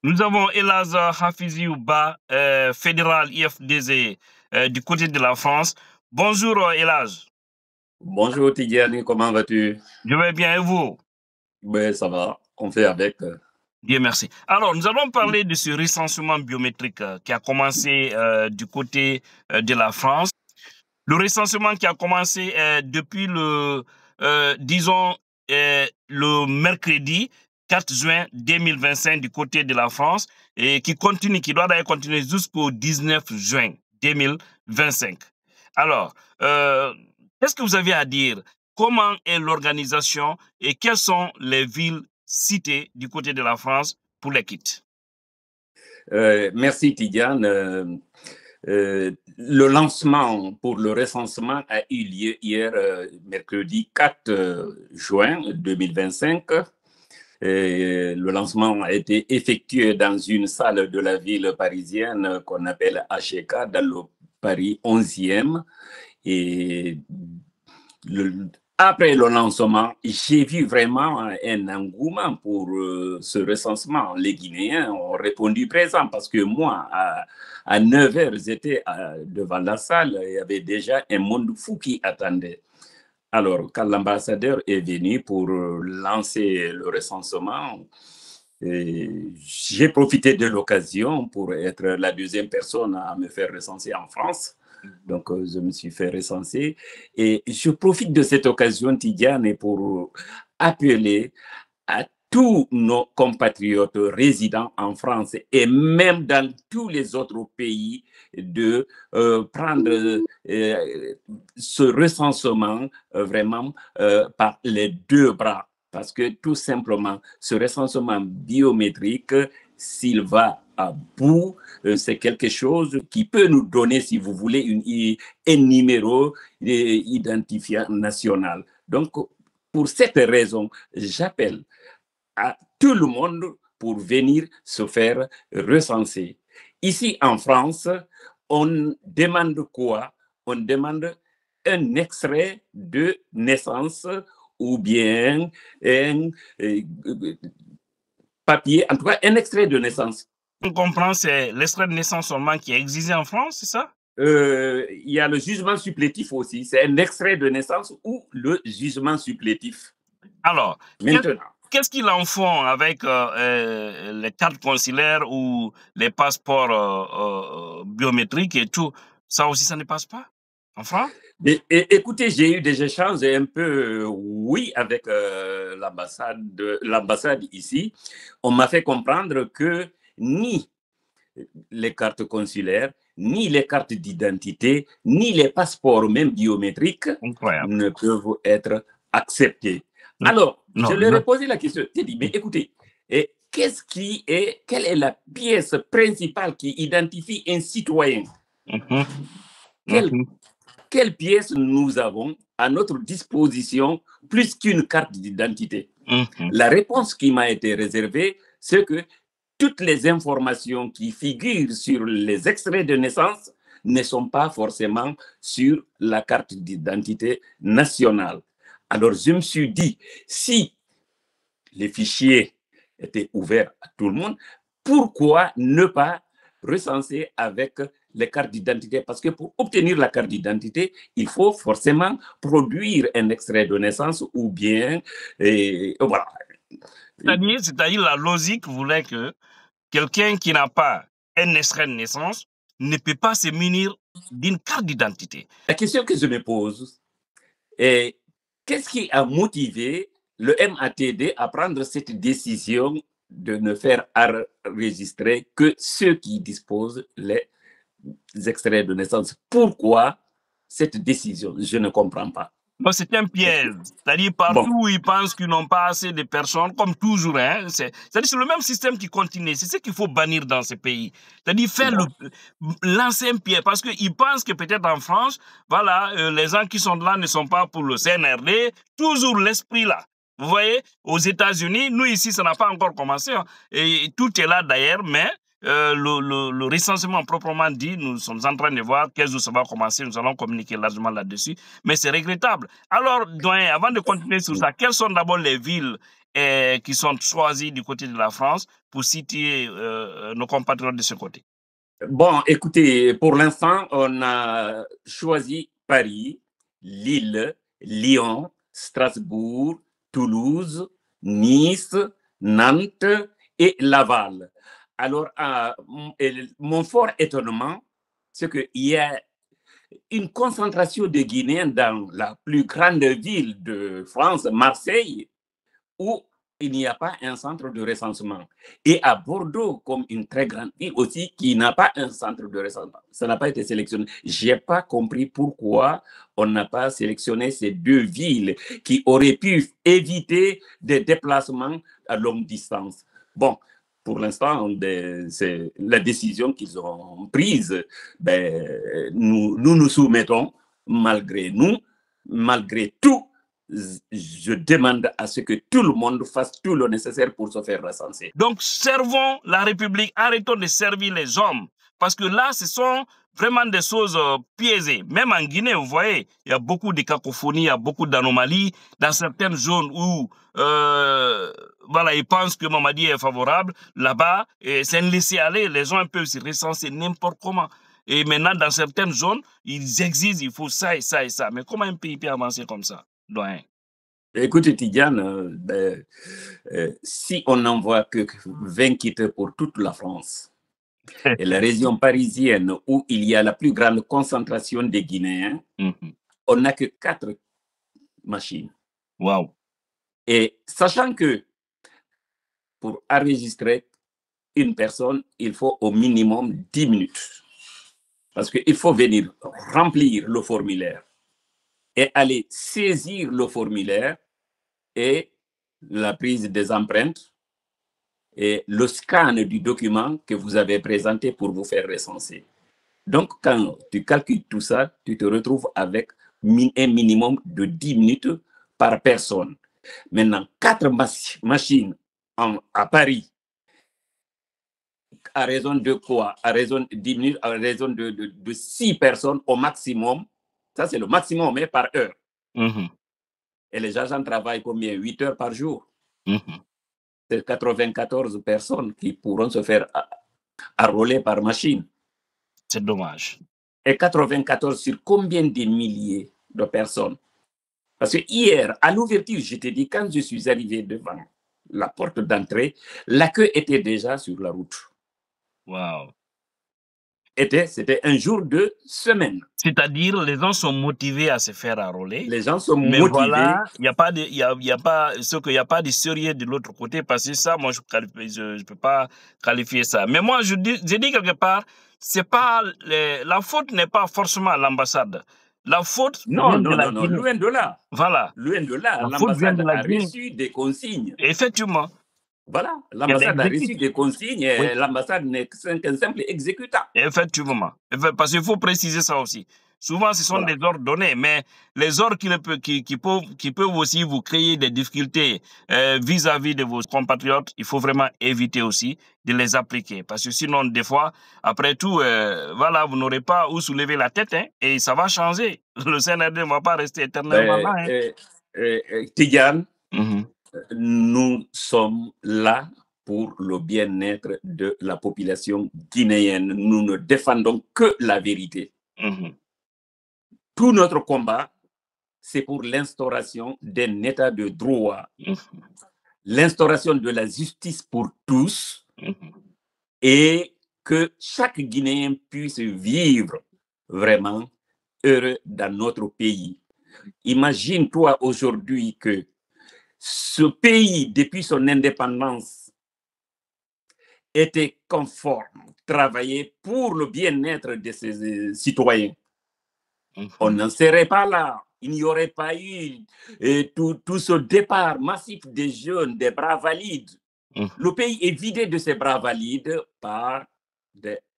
Nous avons Elaz Hafizi Ouba, fédéral IFDZ du côté de la France. Bonjour Elaz. Bonjour Tidiane, comment vas-tu? Je vais bien et vous? Ben, ça va, on fait avec. Bien, merci. Alors, nous allons parler de ce recensement biométrique qui a commencé du côté de la France. Le recensement qui a commencé depuis le mercredi 4 juin 2025 du côté de la France et qui doit d'ailleurs continuer jusqu'au 19 juin 2025. Alors, qu'est-ce que vous avez à dire? Comment est l'organisation et quelles sont les villes citées du côté de la France pour les kits? Merci Tidiane. Le lancement pour le recensement a eu lieu hier, mercredi 4 juin 2025. Le lancement a été effectué dans une salle de la ville parisienne qu'on appelle HK, dans le Paris 11e. Et après le lancement, j'ai vu vraiment un engouement pour ce recensement. Les Guinéens ont répondu présent parce que moi, à 9 h, j'étais devant la salle. Il y avait déjà un monde fou qui attendait. Alors, quand l'ambassadeur est venu pour lancer le recensement, j'ai profité de l'occasion pour être la deuxième personne à me faire recenser en France. Donc, je me suis fait recenser. Et je profite de cette occasion, Tidiane, pour appeler à tous nos compatriotes résidant en France et même dans tous les autres pays de prendre ce recensement vraiment par les deux bras. Parce que tout simplement, ce recensement biométrique, s'il va à bout, c'est quelque chose qui peut nous donner, si vous voulez, un numéro identifiant national. Donc, pour cette raison, j'appelle à tout le monde pour venir se faire recenser. Ici en France, on demande quoi? On demande un extrait de naissance ou bien un papier, en tout cas un extrait de naissance. On comprend, c'est l'extrait de naissance seulement qui est exigé en France, c'est ça? Il y a le jugement supplétif aussi. C'est un extrait de naissance ou le jugement supplétif. Alors, maintenant, qu'est-ce qu'ils en font avec les cartes consulaires ou les passeports biométriques et tout? Ça aussi, ça ne passe pas en France? Écoutez, j'ai eu des échanges un peu, oui, avec l'ambassade ici. On m'a fait comprendre que ni les cartes consulaires, ni les cartes d'identité, ni les passeports même biométriques ne peuvent être acceptés. Alors, je leur ai posé la question. J'ai dit, mais écoutez, quelle est la pièce principale qui identifie un citoyen? Quelle pièce nous avons à notre disposition plus qu'une carte d'identité? La réponse qui m'a été réservée, c'est que toutes les informations qui figurent sur les extraits de naissance ne sont pas forcément sur la carte d'identité nationale. Alors, je me suis dit, si les fichiers étaient ouverts à tout le monde, pourquoi ne pas recenser avec les cartes d'identité? Parce que pour obtenir la carte d'identité, il faut forcément produire un extrait de naissance ou bien... voilà. C'est-à-dire la logique voulait que quelqu'un qui n'a pas un extrait de naissance ne peut pas se munir d'une carte d'identité. La question que je me pose est, qu'est-ce qui a motivé le MATD à prendre cette décision de ne faire enregistrer que ceux qui disposent les extraits de naissance? Pourquoi cette décision? Je ne comprends pas. C'est un piège. C'est-à-dire partout où ils pensent qu'ils n'ont pas assez de personnes, comme toujours, hein, c'est le même système qui continue. C'est ce qu'il faut bannir dans ce pays. C'est-à-dire faire lancer un piège. Parce qu'ils pensent que peut-être en France, voilà, les gens qui sont là ne sont pas pour le CNRD. Toujours l'esprit là. Vous voyez, aux États-Unis, nous ici, ça n'a pas encore commencé. Hein, et tout est là d'ailleurs, mais le recensement proprement dit, nous sommes en train de voir quel jour ça va commencer, nous allons communiquer largement là-dessus, mais c'est regrettable. Alors, doyen, avant de continuer sur ça, quelles sont d'abord les villes qui sont choisis du côté de la France pour situer nos compatriotes de ce côté? Bon, écoutez, pour l'instant, on a choisi Paris, Lille, Lyon, Strasbourg, Toulouse, Nice, Nantes et Laval. Alors, mon fort étonnement, c'est qu'il y a une concentration de Guinéens dans la plus grande ville de France, Marseille, où il n'y a pas un centre de recensement. Et à Bordeaux, comme une très grande ville aussi, qui n'a pas un centre de recensement. Ça n'a pas été sélectionné. Je n'ai pas compris pourquoi on n'a pas sélectionné ces deux villes qui auraient pu éviter des déplacements à longue distance. Bon, pour l'instant, c'est la décision qu'ils ont prise. Ben, nous soumettons, malgré nous, malgré tout. Je demande à ce que tout le monde fasse tout le nécessaire pour se faire recenser. Donc, servons la République, arrêtons de servir les hommes. Parce que là, ce sont vraiment des choses piégées. Même en Guinée, vous voyez, il y a beaucoup de cacophonie, il y a beaucoup d'anomalies. Dans certaines zones où voilà, ils pensent que Mamadi est favorable, là-bas, c'est un laisser-aller. Les gens peuvent se recenser n'importe comment. Et maintenant, dans certaines zones, ils exigent, il faut ça et ça et ça. Mais comment un pays peut avancer comme ça, doyen? Écoutez, Tidiane, si on n'envoie que 20 kits pour toute la France et la région parisienne où il y a la plus grande concentration des Guinéens, on n'a que 4 machines. Wow. Et sachant que pour enregistrer une personne, il faut au minimum 10 minutes. Parce qu'il faut venir remplir le formulaire et aller saisir le formulaire et la prise des empreintes et le scan du document que vous avez présenté pour vous faire recenser. Donc, quand tu calcules tout ça, tu te retrouves avec un minimum de 10 minutes par personne. Maintenant, 4 machines à Paris, à raison de quoi? À raison de 10 minutes, à raison de 6 personnes au maximum. Ça, c'est le maximum par heure. Et les agents travaillent combien? 8 heures par jour. C'est 94 personnes qui pourront se faire enrôler par machine. C'est dommage. Et 94 sur combien de milliers de personnes? Parce que hier, à l'ouverture, je te dis, quand je suis arrivé devant la porte d'entrée, la queue était déjà sur la route. Wow. C'était un jour de semaine. C'est-à-dire, les gens sont motivés à se faire enrôler. Les gens sont mais motivés. Voilà, il n'y a pas de, il y a pas, ce qu'il n'y a pas de sérieux de l'autre côté, parce que ça, moi, je ne peux pas qualifier ça. Mais moi, je dis quelque part, c'est pas, la faute n'est pas forcément à l'ambassade. La faute vient de la Guinée. Loin de là. Voilà. Loin de là. La faute vient de L'ambassade la a Guinée. reçu des consignes. Effectivement. Voilà, l'ambassade a reçu des consignes et l'ambassade n'est qu'un simple exécutant. Effectivement. Parce qu'il faut préciser ça aussi. Souvent, ce sont des ordres donnés, mais les ordres qui peuvent aussi vous créer des difficultés vis-à-vis de vos compatriotes, il faut vraiment éviter aussi de les appliquer. Parce que sinon, des fois, après tout, voilà, vous n'aurez pas où soulever la tête, hein, et ça va changer. Le CNRD ne va pas rester éternellement là. Tidiane, nous sommes là pour le bien-être de la population guinéenne. Nous ne défendons que la vérité. Tout notre combat, c'est pour l'instauration d'un état de droit, l'instauration de la justice pour tous et que chaque Guinéen puisse vivre vraiment heureux dans notre pays. Imagine-toi aujourd'hui que ce pays, depuis son indépendance, était conforme, travaillait pour le bien-être de ses citoyens. On n'en serait pas là. Il n'y aurait pas eu tout ce départ massif des jeunes, des bras valides. Le pays est vidé de ses bras valides par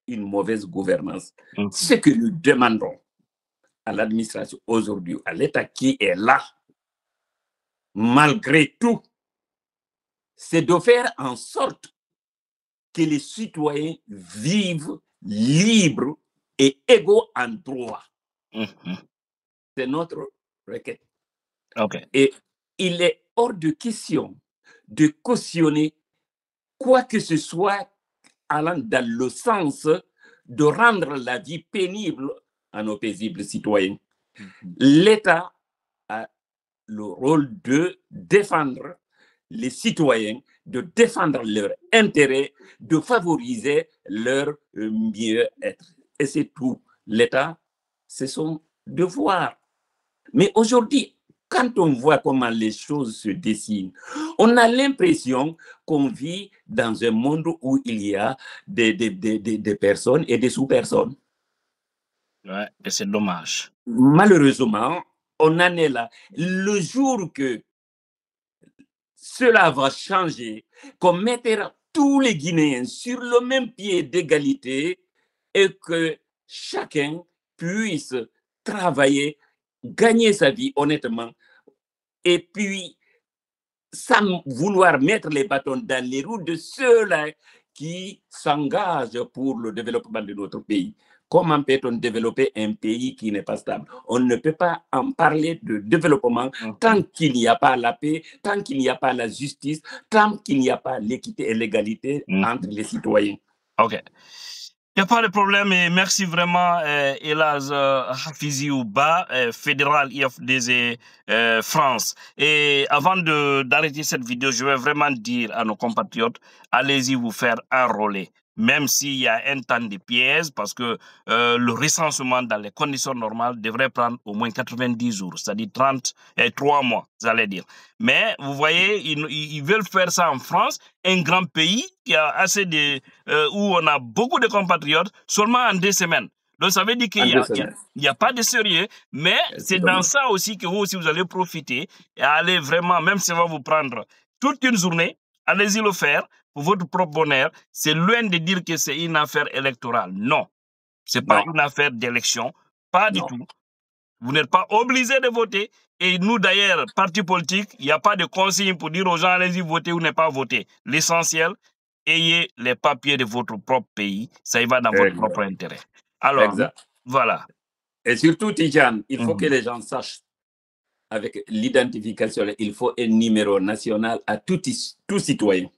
une mauvaise gouvernance. Ce que nous demandons à l'administration aujourd'hui, à l'État qui est là, malgré tout, c'est de faire en sorte que les citoyens vivent libres et égaux en droit. C'est notre requête. Okay. Et il est hors de question de cautionner quoi que ce soit allant dans le sens de rendre la vie pénible à nos paisibles citoyens. L'État a le rôle de défendre les citoyens, de défendre leurs intérêts, de favoriser leur mieux-être. Et c'est tout. L'État, c'est son devoir. Mais aujourd'hui, quand on voit comment les choses se dessinent, on a l'impression qu'on vit dans un monde où il y a des personnes et des sous-personnes. Ouais, et c'est dommage. Malheureusement, on en est là. Le jour que cela va changer, qu'on mettra tous les Guinéens sur le même pied d'égalité et que chacun puisse travailler, gagner sa vie honnêtement, et puis sans vouloir mettre les bâtons dans les roues de ceux-là qui s'engagent pour le développement de notre pays. Comment peut-on développer un pays qui n'est pas stable? On ne peut pas en parler de développement tant qu'il n'y a pas la paix, tant qu'il n'y a pas la justice, tant qu'il n'y a pas l'équité et l'égalité entre les citoyens. Ok. Il n'y a pas de problème et merci vraiment Elhadj Hafizy Ouba, fédéral IFDZ France. Et avant d'arrêter cette vidéo, je vais vraiment dire à nos compatriotes, allez-y vous faire enrôler. Même s'il y a un temps de pièces, parce que le recensement dans les conditions normales devrait prendre au moins 90 jours, c'est-à-dire 3 mois, j'allais dire. Mais vous voyez, ils veulent faire ça en France, un grand pays qui a assez de où on a beaucoup de compatriotes, seulement en 2 semaines. Donc ça veut dire qu'il n'y a pas de sérieux, mais c'est dans ça aussi que vous aussi vous allez profiter et aller vraiment, même si ça va vous prendre toute une journée, allez-y le faire pour votre propre bonheur. C'est loin de dire que c'est une affaire électorale. Non, c'est pas une affaire d'élection, pas du tout. Vous n'êtes pas obligé de voter. Et nous, d'ailleurs, parti politique, il n'y a pas de consigne pour dire aux gens, allez-y voter ou ne pas voter. L'essentiel, ayez les papiers de votre propre pays. Ça y va dans votre propre intérêt. Alors, voilà. Et surtout, Tidjane, il faut que les gens sachent, avec l'identification, il faut un numéro national à tout citoyen.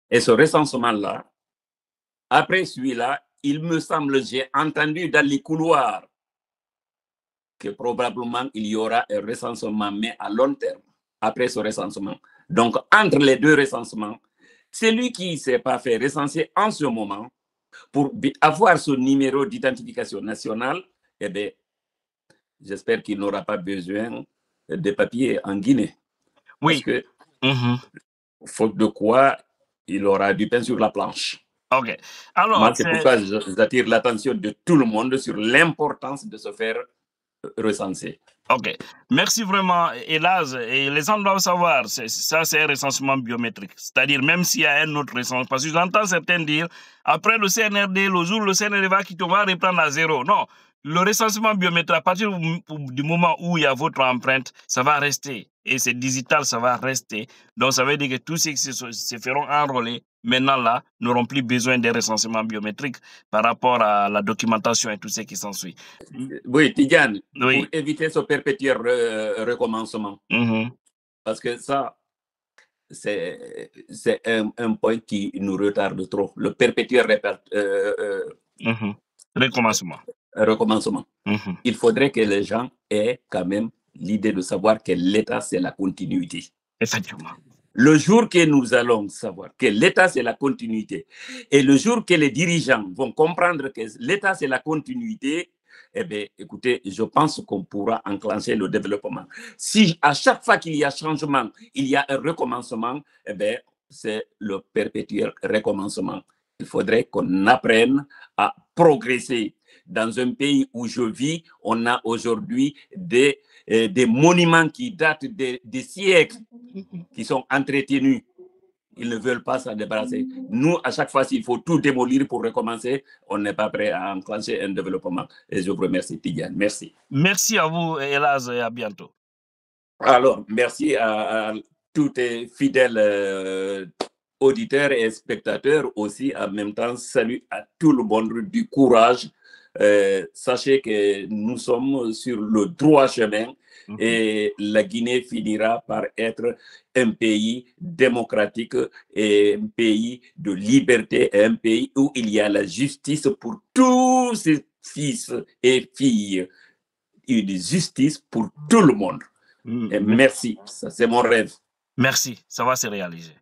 Et ce recensement-là, après celui-là, il me semble, j'ai entendu dans les couloirs que probablement il y aura un recensement, mais à long terme, après ce recensement. Donc, entre les deux recensements, celui qui ne s'est pas fait recenser en ce moment, pour avoir son numéro d'identification nationale, eh bien, j'espère qu'il n'aura pas besoin de papiers en Guinée. Oui. Parce que, faute de quoi, il aura du pain sur la planche. Ok. Alors, c'est pourquoi j'attire l'attention de tout le monde sur l'importance de se faire recenser. Ok. Merci vraiment, Elhadj. Et les gens doivent savoir, ça c'est un recensement biométrique. C'est-à-dire, même s'il y a un autre recensement, parce que j'entends certains dire, après le CNRD, le jour où le CNRD va quitter, on va reprendre à zéro. Non. Le recensement biométrique, à partir du moment où il y a votre empreinte, ça va rester. Et c'est digital, ça va rester. Donc, ça veut dire que tous ceux qui se feront enrôler, maintenant là, n'auront plus besoin des recensements biométriques par rapport à la documentation et tout ce qui s'ensuit. Oui, Tidjane, pour éviter ce perpétuel recommencement. Parce que ça, c'est un point qui nous retarde trop. Le perpétuel recommencement. Il faudrait que les gens aient quand même l'idée de savoir que l'État, c'est la continuité. Effectivement. Le jour que nous allons savoir que l'État, c'est la continuité, et le jour que les dirigeants vont comprendre que l'État, c'est la continuité, eh bien, écoutez, je pense qu'on pourra enclencher le développement. Si à chaque fois qu'il y a changement, il y a un recommencement, eh bien, c'est le perpétuel recommencement. Il faudrait qu'on apprenne à progresser. Dans un pays où je vis, on a aujourd'hui des monuments qui datent des siècles, qui sont entretenus. Ils ne veulent pas s'en débarrasser. Nous, à chaque fois, s'il faut tout démolir pour recommencer, on n'est pas prêt à enclencher un développement. Et je vous remercie, Tidjane. Merci. Merci à vous, Elhadj, et à bientôt. Alors, merci à tous tes fidèles auditeurs et spectateurs aussi. En même temps, salut à tout le monde, du courage sachez que nous sommes sur le droit chemin et la Guinée finira par être un pays démocratique et un pays de liberté, et un pays où il y a la justice pour tous ses fils et filles. Une justice pour tout le monde. Et merci, ça c'est mon rêve. Merci, ça va se réaliser.